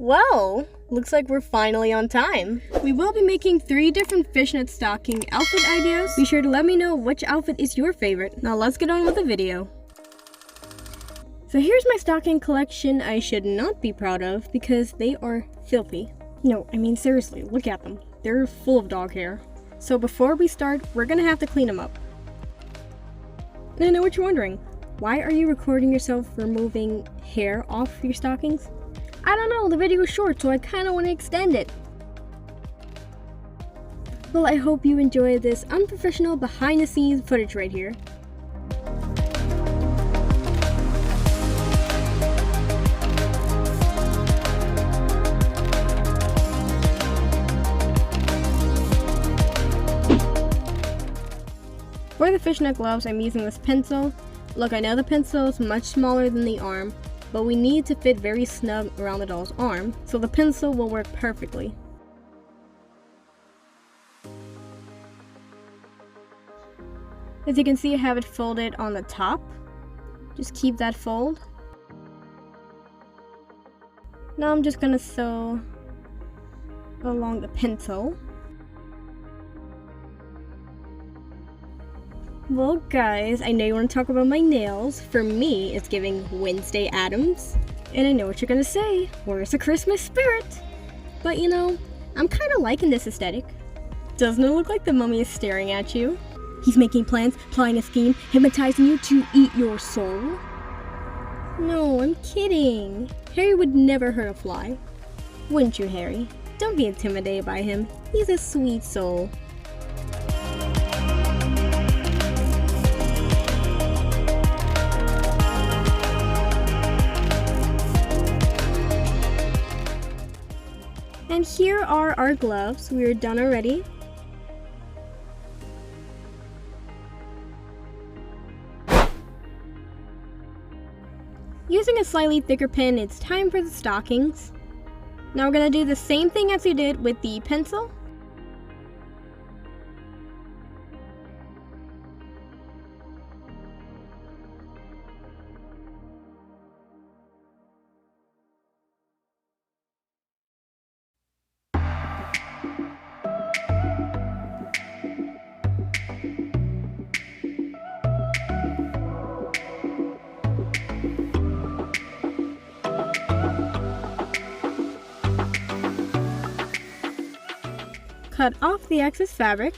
Well, looks like we're finally on time. We will be making 3 different fishnet stocking outfit ideas. Be sure to let me know which outfit is your favorite. Now let's get on with the video. So here's my stocking collection I should not be proud of because they are filthy. No, I mean seriously, look at them. They're full of dog hair. So before we start, we're gonna have to clean them up. And I know what you're wondering. Why are you recording yourself removing hair off your stockings? I don't know, the video is short, so I kind of want to extend it. Well, I hope you enjoy this unprofessional behind-the-scenes footage right here. For the fishnet gloves, I'm using this pencil. Look, I know the pencil is much smaller than the arm, but we need to fit very snug around the doll's arm, so the pencil will work perfectly. As you can see, I have it folded on the top. Just keep that fold. Now I'm just gonna sew along the pencil. Well guys, I know you want to talk about my nails. For me, it's giving Wednesday Addams. And I know what you're gonna say, where's the Christmas spirit? But you know, I'm kind of liking this aesthetic. Doesn't it look like the mummy is staring at you? He's making plans, plotting a scheme, hypnotizing you to eat your soul? No, I'm kidding. Harry would never hurt a fly. Wouldn't you, Harry? Don't be intimidated by him. He's a sweet soul. And here are our gloves. We're done already. Using a slightly thicker pen, it's time for the stockings. Now we're going to do the same thing as we did with the pencil. Cut off the excess fabric,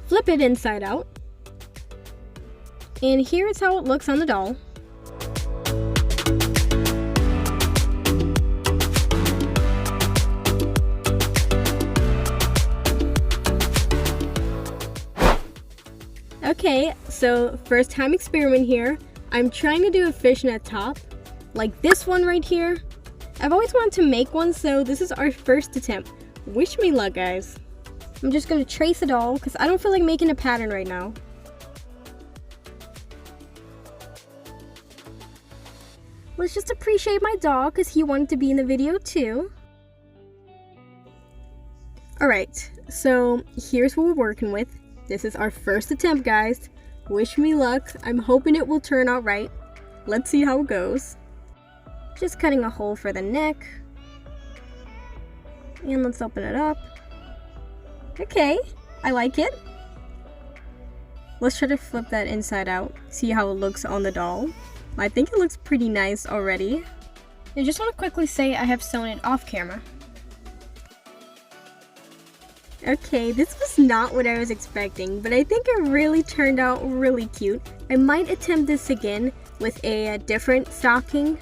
flip it inside out, and here is how it looks on the doll. Okay, so first time experiment here. I'm trying to do a fishnet top, like this one right here. I've always wanted to make one, so this is our first attempt. Wish me luck, guys. I'm just gonna trace it all because I don't feel like making a pattern right now. Let's just appreciate my dog because he wanted to be in the video too. Alright, so here's what we're working with. This is our first attempt, guys. Wish me luck. I'm hoping it will turn out right. Let's see how it goes. Just cutting a hole for the neck. And let's open it up. Okay, I like it. Let's try to flip that inside out. See how it looks on the doll. I think it looks pretty nice already. I just want to quickly say I have sewn it off camera. Okay, this was not what I was expecting, but I think it really turned out really cute. I might attempt this again with a different stocking.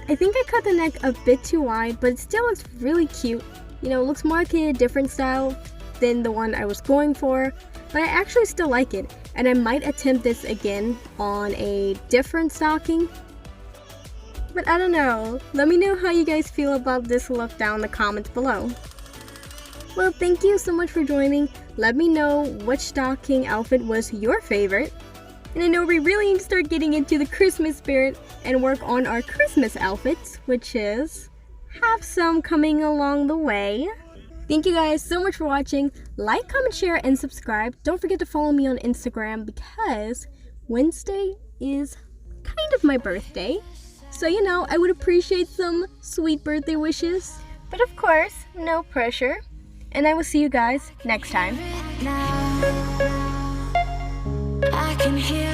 I think I cut the neck a bit too wide, but it still looks really cute. You know, it looks more like a different style than the one I was going for, but I actually still like it, and I might attempt this again on a different stocking. But I don't know. Let me know how you guys feel about this look down in the comments below. Well, thank you so much for joining. Let me know which stocking outfit was your favorite. And I know we really need to start getting into the Christmas spirit and work on our Christmas outfits, which is have some coming along the way. Thank you guys so much for watching. Like, comment, share, and subscribe. Don't forget to follow me on Instagram because Wednesday is kind of my birthday. So, I would appreciate some sweet birthday wishes. But of course, no pressure. And I will see you guys next time. I can hear